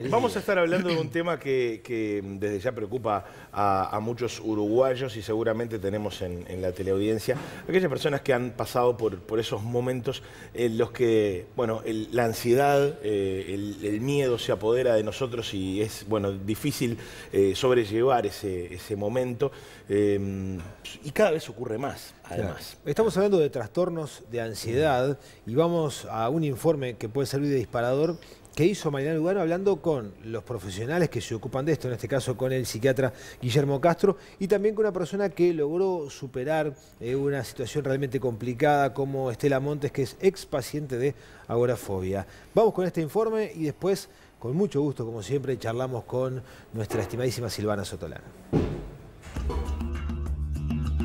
Vamos a estar hablando de un tema que desde ya preocupa a muchos uruguayos y seguramente tenemos en la teleaudiencia aquellas personas que han pasado por esos momentos en los que, bueno, la ansiedad, el miedo se apodera de nosotros y es, bueno, difícil sobrellevar ese momento y cada vez ocurre más, además. Claro. Estamos hablando de trastornos de ansiedad y vamos a un informe que puede servir de disparador que hizo Marilena Lugano hablando con los profesionales que se ocupan de esto, en este caso con el psiquiatra Guillermo Castro, y también con una persona que logró superar una situación realmente complicada como Estela Montes, que es ex paciente de agorafobia. Vamos con este informe y después, con mucho gusto, como siempre, charlamos con nuestra estimadísima Silvana Sotolano.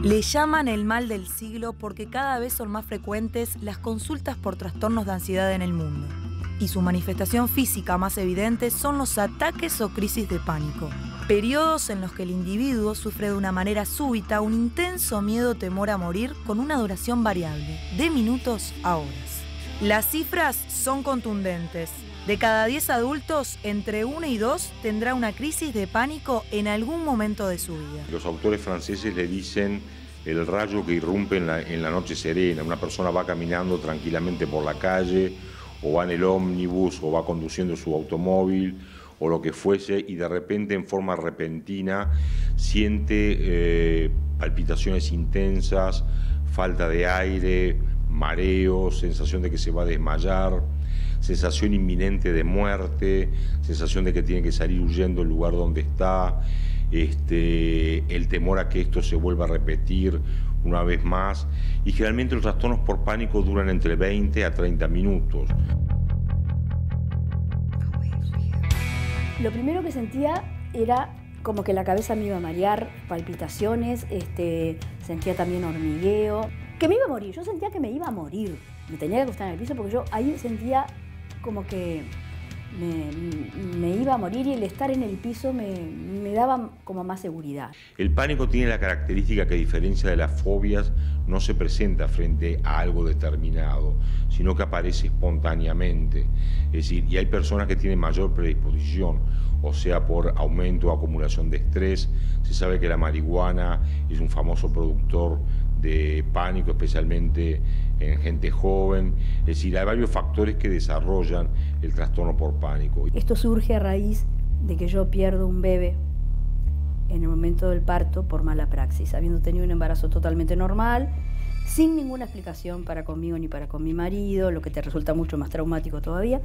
Le llaman el mal del siglo porque cada vez son más frecuentes las consultas por trastornos de ansiedad en el mundo. Y su manifestación física más evidente son los ataques o crisis de pánico. Periodos en los que el individuo sufre de una manera súbita un intenso miedo o temor a morir con una duración variable, de minutos a horas. Las cifras son contundentes. De cada 10 adultos, entre 1 y 2 tendrá una crisis de pánico en algún momento de su vida. Los autores franceses le dicen el rayo que irrumpe en la noche serena. Una persona va caminando tranquilamente por la calle, o va en el ómnibus, o va conduciendo su automóvil, o lo que fuese, y de repente, en forma repentina, siente palpitaciones intensas, falta de aire, mareos, sensación de que se va a desmayar, sensación inminente de muerte, sensación de que tiene que salir huyendo del lugar donde está, el temor a que esto se vuelva a repetir una vez más, y generalmente los trastornos por pánico duran entre 20 a 30 minutos. Lo primero que sentía era como que la cabeza me iba a marear, palpitaciones, sentía también hormigueo, que me iba a morir. Yo sentía que me iba a morir. Me tenía que acostar en el piso porque yo ahí sentía como que me iba a morir, y el estar en el piso me daba como más seguridad. El pánico tiene la característica que, a diferencia de las fobias, no se presenta frente a algo determinado, sino que aparece espontáneamente. Es decir, y hay personas que tienen mayor predisposición, o sea, por aumento o acumulación de estrés. Se sabe que la marihuana es un famoso productor de pánico, especialmente en gente joven. Es decir, hay varios factores que desarrollan el trastorno por pánico. Esto surge a raíz de que yo pierdo un bebé en el momento del parto por mala praxis, habiendo tenido un embarazo totalmente normal, sin ninguna explicación para conmigo ni para con mi marido, lo que te resulta mucho más traumático todavía.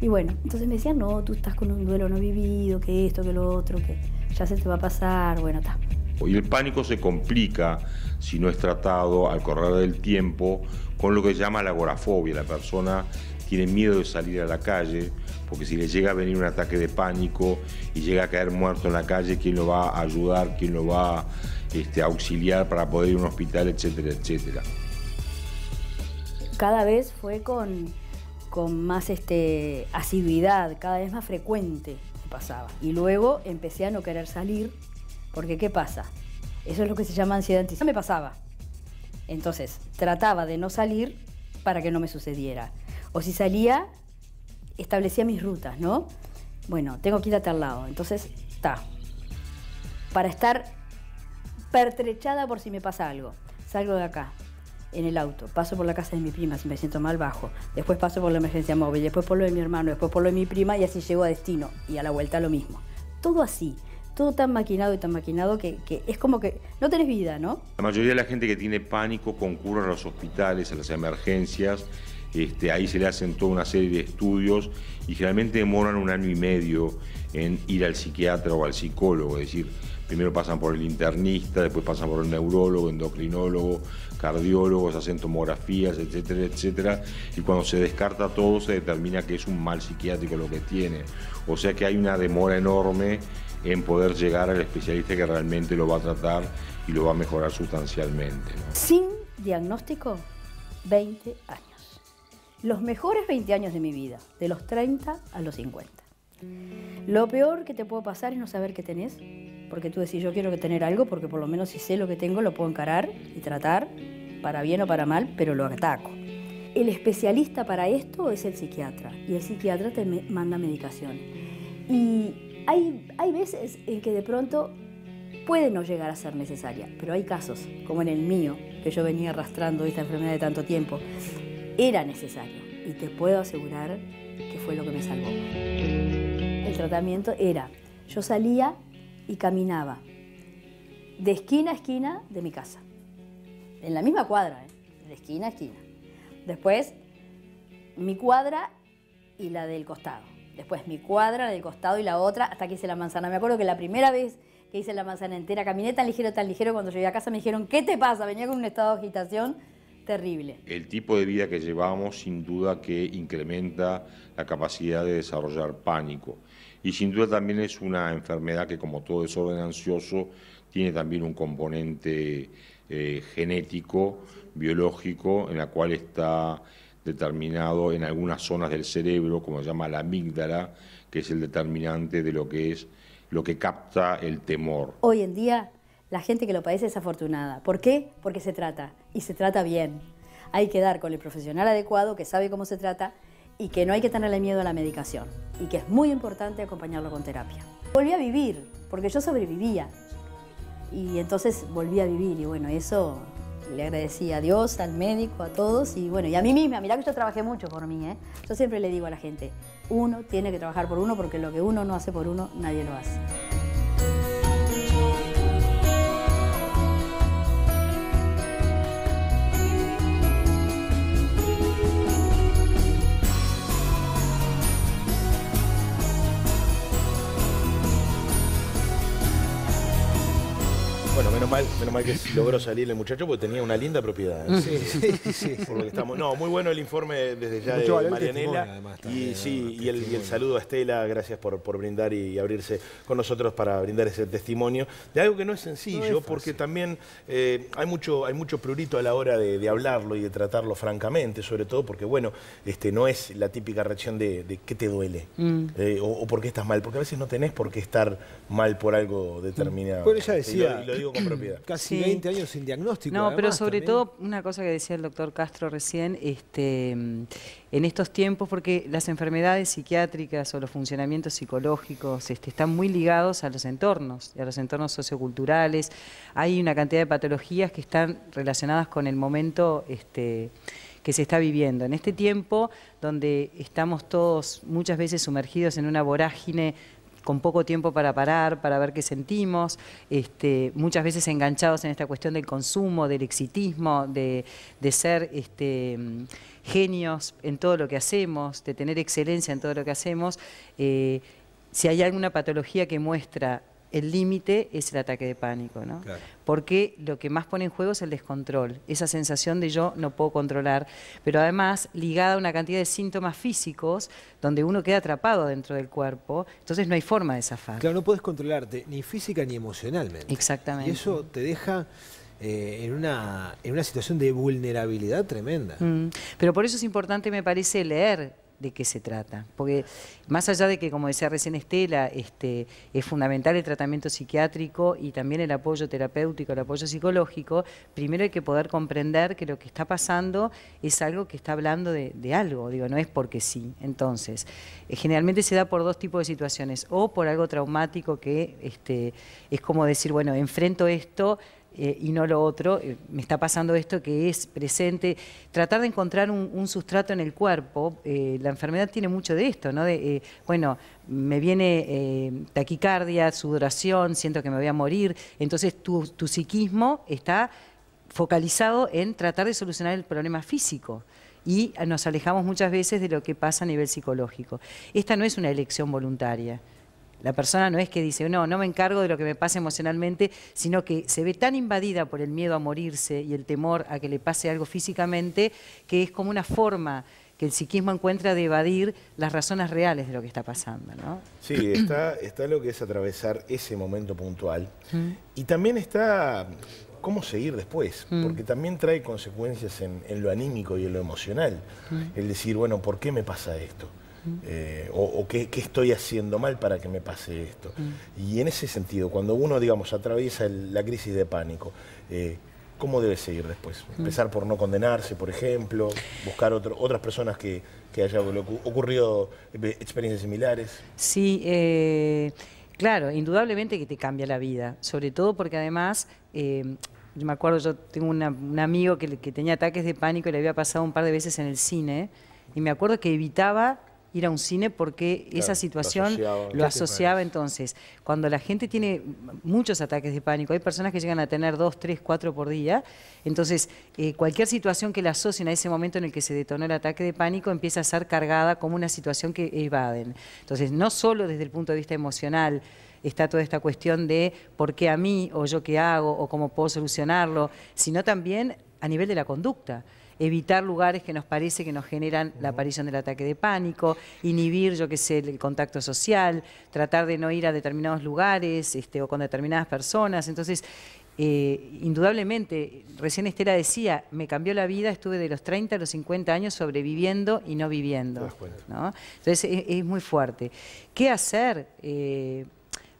Y bueno, entonces me decían, no, tú estás con un duelo no vivido, que esto, que lo otro, que ya se te va a pasar, bueno, está. Y el pánico se complica, si no es tratado al correr del tiempo, con lo que se llama la agorafobia. La persona tiene miedo de salir a la calle, porque si le llega a venir un ataque de pánico y llega a caer muerto en la calle, ¿quién lo va a ayudar? ¿Quién lo va a auxiliar para poder ir a un hospital, etcétera, etcétera? Cada vez fue con más asiduidad, cada vez más frecuente pasaba. Y luego empecé a no querer salir, porque ¿qué pasa? Eso es lo que se llama ansiedad antisocial. Me pasaba. Entonces, trataba de no salir para que no me sucediera. O si salía, establecía mis rutas, ¿no? Bueno, tengo que ir a tal lado. Entonces, para estar pertrechada por si me pasa algo. Salgo de acá, en el auto, paso por la casa de mi prima, si me siento mal, bajo. Después paso por la emergencia móvil, después por lo de mi hermano, después por lo de mi prima, y así llego a destino. Y a la vuelta lo mismo. Todo así. Todo tan maquinado que es como que no tenés vida, ¿no? La mayoría de la gente que tiene pánico concurre a los hospitales, a las emergencias. Ahí se le hacen toda una serie de estudios y generalmente demoran 1 año y medio en ir al psiquiatra o al psicólogo. Es decir, primero pasan por el internista, después pasan por el neurólogo, endocrinólogo, cardiólogos, hacen tomografías, etcétera, etcétera. Y cuando se descarta todo, se determina que es un mal psiquiátrico lo que tiene. O sea que hay una demora enorme en poder llegar al especialista que realmente lo va a tratar y lo va a mejorar sustancialmente, ¿no? Sin diagnóstico, 20 años. Los mejores 20 años de mi vida, de los 30 a los 50. Lo peor que te puede pasar es no saber qué tenés, porque tú decís, yo quiero tener algo, porque por lo menos si sé lo que tengo, lo puedo encarar y tratar, para bien o para mal, pero lo ataco. El especialista para esto es el psiquiatra, y el psiquiatra te manda medicación. Y hay veces en que de pronto puede no llegar a ser necesaria, pero hay casos, como en el mío, que yo venía arrastrando esta enfermedad de tanto tiempo, era necesario. Y te puedo asegurar que fue lo que me salvó. El tratamiento era, yo salía y caminaba de esquina a esquina de mi casa. En la misma cuadra, de esquina a esquina. Después, mi cuadra y la del costado. Después, mi cuadra, la del costado y la otra, hasta que hice la manzana. Me acuerdo que la primera vez que hice la manzana entera, caminé tan ligero, cuando llegué a casa me dijeron, ¿qué te pasa? Venía con un estado de agitación terrible. El tipo de vida que llevamos sin duda que incrementa la capacidad de desarrollar pánico. Y sin duda también es una enfermedad que, como todo desorden ansioso, tiene también un componente genético, biológico, en la cual está determinado en algunas zonas del cerebro, como se llama la amígdala, que es el determinante de lo que es lo que capta el temor. Hoy en día la gente que lo padece es afortunada. ¿Por qué? Porque se trata, y se trata bien. Hay que dar con el profesional adecuado que sabe cómo se trata y que no hay que tenerle miedo a la medicación y que es muy importante acompañarlo con terapia. Volví a vivir, porque yo sobrevivía y entonces volví a vivir y bueno, eso le agradecí a Dios, al médico, a todos y bueno, y a mí misma. Mirá que yo trabajé mucho por mí, ¿eh? Yo siempre le digo a la gente, uno tiene que trabajar por uno porque lo que uno no hace por uno, nadie lo hace. Bueno, menos mal que logró salir el muchacho porque tenía una linda propiedad. Sí. Por lo que estamos. No, muy bueno el informe desde ya mucho de Marianela. Además, Y sí, y el saludo a Estela, gracias por brindar y abrirse con nosotros para brindar ese testimonio de algo que no es sencillo, porque también hay mucho prurito a la hora de hablarlo y de tratarlo francamente, sobre todo porque, bueno, no es la típica reacción de ¿qué te duele? O ¿por qué estás mal? Porque a veces no tenés por qué estar mal por algo determinado. Bueno, ella decía, y lo digo con propiedad. Casi 20 años sin diagnóstico. No, además, pero sobre también. todo una cosa que decía el doctor Castro recién, en estos tiempos, porque las enfermedades psiquiátricas o los funcionamientos psicológicos están muy ligados a los entornos socioculturales. Hay una cantidad de patologías que están relacionadas con el momento que se está viviendo. En este tiempo donde estamos todos muchas veces sumergidos en una vorágine con poco tiempo para parar, para ver qué sentimos, muchas veces enganchados en esta cuestión del consumo, del exitismo, de ser genios en todo lo que hacemos, de tener excelencia en todo lo que hacemos. Si hay alguna patología que muestra el límite es el ataque de pánico, ¿no? Claro. Porque lo que más pone en juego es el descontrol, esa sensación de yo no puedo controlar, pero además ligada a una cantidad de síntomas físicos donde uno queda atrapado dentro del cuerpo, entonces no hay forma de zafar. Claro, no puedes controlarte ni física ni emocionalmente. Exactamente. Y eso te deja en una situación de vulnerabilidad tremenda. Pero por eso es importante, me parece, leer de qué se trata, porque más allá de que, como decía recién Estela, es fundamental el tratamiento psiquiátrico y también el apoyo terapéutico, el apoyo psicológico, primero hay que poder comprender que lo que está pasando es algo que está hablando de algo, digo, no es porque sí. Entonces, generalmente se da por dos tipos de situaciones, o por algo traumático que es como decir, bueno, enfrento esto, y no lo otro, me está pasando esto que es presente, tratar de encontrar un sustrato en el cuerpo. La enfermedad tiene mucho de esto, ¿no? Bueno, me viene taquicardia, sudoración, siento que me voy a morir, entonces tu psiquismo está focalizado en tratar de solucionar el problema físico. Y nos alejamos muchas veces de lo que pasa a nivel psicológico. Esta no es una elección voluntaria. La persona no es que dice, no me encargo de lo que me pasa emocionalmente, sino que se ve tan invadida por el miedo a morirse y el temor a que le pase algo físicamente, que es como una forma que el psiquismo encuentra de evadir las razones reales de lo que está pasando, ¿no? Sí, está lo que es atravesar ese momento puntual. Y también está cómo seguir después, porque también trae consecuencias en lo anímico y en lo emocional. El decir, bueno, ¿por qué me pasa esto? O qué estoy haciendo mal para que me pase esto. Y en ese sentido, cuando uno, digamos, atraviesa la crisis de pánico, ¿cómo debe seguir después? Empezar por no condenarse, por ejemplo, buscar otras personas que haya ocurrido experiencias similares. Sí, claro, indudablemente que te cambia la vida, sobre todo porque además, yo me acuerdo, yo tengo un amigo que tenía ataques de pánico y le había pasado un par de veces en el cine, y me acuerdo que evitaba ir a un cine porque Claro, esa situación lo lo asociaba. Entonces, cuando la gente tiene muchos ataques de pánico, hay personas que llegan a tener 2, 3, 4 por día, entonces cualquier situación que la asocien a ese momento en el que se detonó el ataque de pánico empieza a ser cargada como una situación que evaden. Entonces, no solo desde el punto de vista emocional está toda esta cuestión de por qué a mí, o yo qué hago, o cómo puedo solucionarlo, sino también a nivel de la conducta. Evitar lugares que nos parece que nos generan la aparición del ataque de pánico, inhibir, yo qué sé, el contacto social, tratar de no ir a determinados lugares o con determinadas personas. Entonces, indudablemente, recién Estela decía, me cambió la vida, estuve de los 30 a los 50 años sobreviviendo y no viviendo, ¿no? Entonces, es muy fuerte. ¿Qué hacer?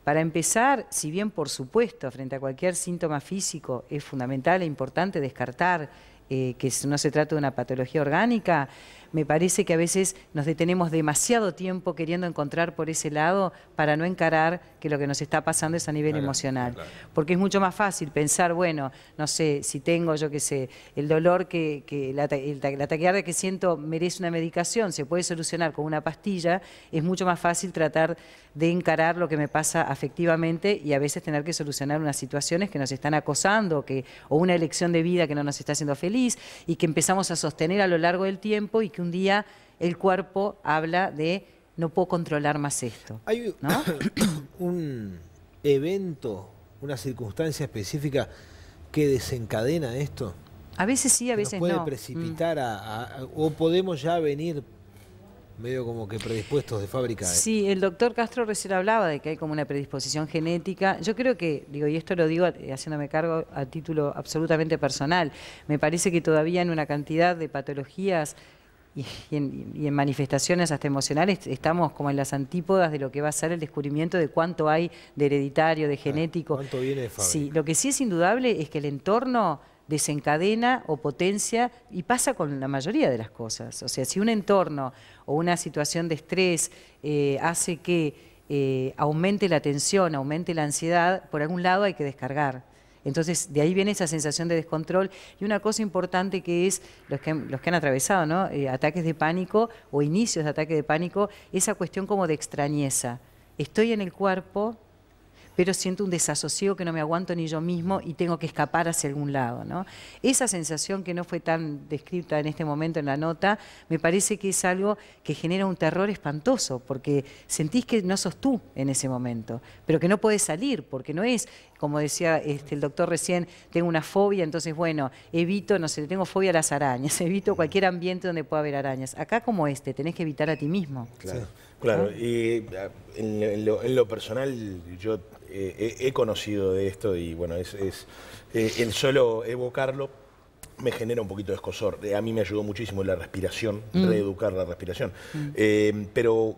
Para empezar, si bien por supuesto, frente a cualquier síntoma físico, es fundamental e importante descartar que no se trata de una patología orgánica, me parece que a veces nos detenemos demasiado tiempo queriendo encontrar por ese lado para no encarar que lo que nos está pasando es a nivel emocional. Porque es mucho más fácil pensar, bueno, no sé, si tengo, yo qué sé, el dolor la taquicardia que siento merece una medicación, se puede solucionar con una pastilla, es mucho más fácil tratar de encarar lo que me pasa afectivamente y a veces tener que solucionar unas situaciones que nos están acosando o una elección de vida que no nos está haciendo feliz y que empezamos a sostener a lo largo del tiempo y que un día el cuerpo habla de no puedo controlar más esto. ¿Hay ¿no? un evento, una circunstancia específica que desencadena esto? A veces sí, a veces ¿Nos puede no. precipitar o podemos ya venir medio como que predispuestos de fábrica? Sí, el doctor Castro recién hablaba de que hay como una predisposición genética. Yo creo que, y esto lo digo haciéndome cargo a título absolutamente personal, me parece que todavía en una cantidad de patologías y en manifestaciones hasta emocionales estamos como en las antípodas de lo que va a ser el descubrimiento de cuánto hay de hereditario, de genético. ¿Cuánto viene de fábrica? Sí, lo que sí es indudable es que el entorno desencadena o potencia, y pasa con la mayoría de las cosas. O sea, si un entorno o una situación de estrés hace que aumente la tensión, aumente la ansiedad, por algún lado hay que descargar. Entonces, de ahí viene esa sensación de descontrol. Y una cosa importante que es, los que han atravesado, ¿no? Ataques de pánico o inicios de ataque de pánico, esa cuestión como de extrañeza. Estoy en el cuerpo, pero siento un desasosiego que no me aguanto ni yo mismo y tengo que escapar hacia algún lado, ¿no? Esa sensación que no fue tan descrita en este momento en la nota, me parece que es algo que genera un terror espantoso, porque sentís que no sos tú en ese momento, pero que no podés salir, porque no es, como decía el doctor recién, tengo una fobia, entonces bueno, evito, no sé, tengo fobia a las arañas, evito cualquier ambiente donde pueda haber arañas. Acá como tenés que evitar a ti mismo. Claro, Sí. claro. Y en lo personal, yo he conocido de esto y bueno, el solo evocarlo me genera un poquito de escosor. A mí me ayudó muchísimo la respiración, reeducar la respiración. Pero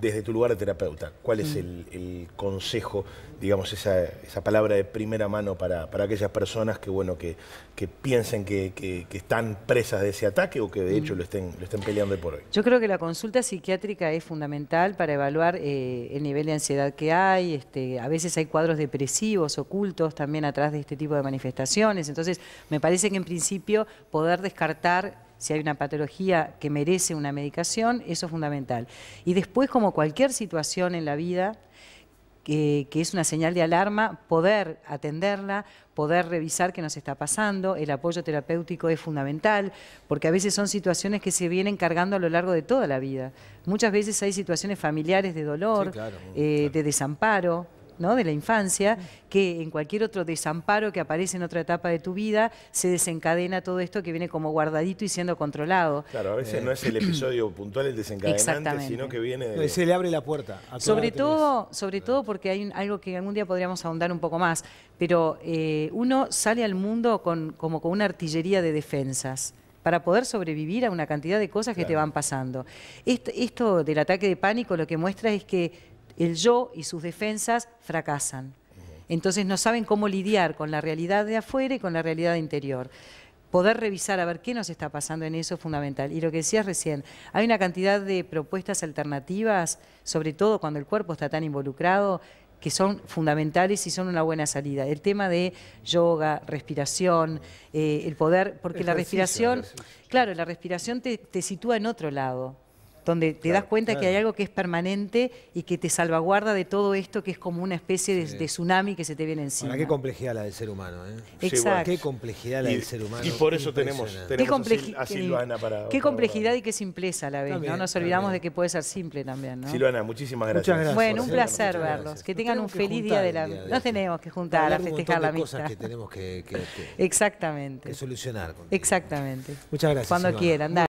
desde tu lugar de terapeuta, ¿cuál es el consejo, digamos, esa palabra de primera mano para aquellas personas que, bueno, que piensen que están presas de ese ataque o que de hecho lo estén peleando hoy por hoy? Yo creo que la consulta psiquiátrica es fundamental para evaluar el nivel de ansiedad que hay. A veces hay cuadros depresivos ocultos también atrás de este tipo de manifestaciones. Entonces, me parece que en principio poder descartar si hay una patología que merece una medicación, eso es fundamental. Y después, como cualquier situación en la vida, que es una señal de alarma, poder atenderla, poder revisar qué nos está pasando. El apoyo terapéutico es fundamental, porque a veces son situaciones que se vienen cargando a lo largo de toda la vida. Muchas veces hay situaciones familiares de dolor, Sí, claro. de desamparo, ¿no? De la infancia, que en cualquier otro desamparo que aparece en otra etapa de tu vida, se desencadena todo esto que viene como guardadito y siendo controlado. Claro, a veces no es el episodio puntual el desencadenante, Exactamente. sino que viene de... Se le abre la puerta. A Sobre toda todo porque hay algo que algún día podríamos ahondar un poco más, pero uno sale al mundo como con una artillería de defensas para poder sobrevivir a una cantidad de cosas que te van pasando. Esto del ataque de pánico lo que muestra es que el yo y sus defensas fracasan. Entonces no saben cómo lidiar con la realidad de afuera y con la realidad interior. Poder revisar a ver qué nos está pasando en eso es fundamental. Y lo que decías recién, hay una cantidad de propuestas alternativas, sobre todo cuando el cuerpo está tan involucrado, que son fundamentales y son una buena salida. El tema de yoga, respiración, el poder, porque la respiración, claro, la respiración te sitúa en otro lado, donde te das cuenta que hay algo que es permanente y que te salvaguarda de todo esto que es como una especie de tsunami que se te viene encima. Ahora, qué complejidad la del ser humano, ¿eh? Exacto. Qué complejidad la del ser humano. Y por eso tenemos a Silvana para... Qué complejidad y qué simpleza a la vez, También, ¿no? Nos olvidamos de que puede ser simple también, ¿no? Silvana, muchísimas gracias. Muchas gracias. Bueno, un Sí, placer muchas verlos. gracias. Que Nos tengan un tenemos que feliz juntar día de el la... día de Nos hoy. tenemos que juntar a Hablar de un festejar la montón de cosas amistad. que tenemos que Exactamente. solucionar. Exactamente. Muchas gracias, Cuando Silvana. quieran. Dale.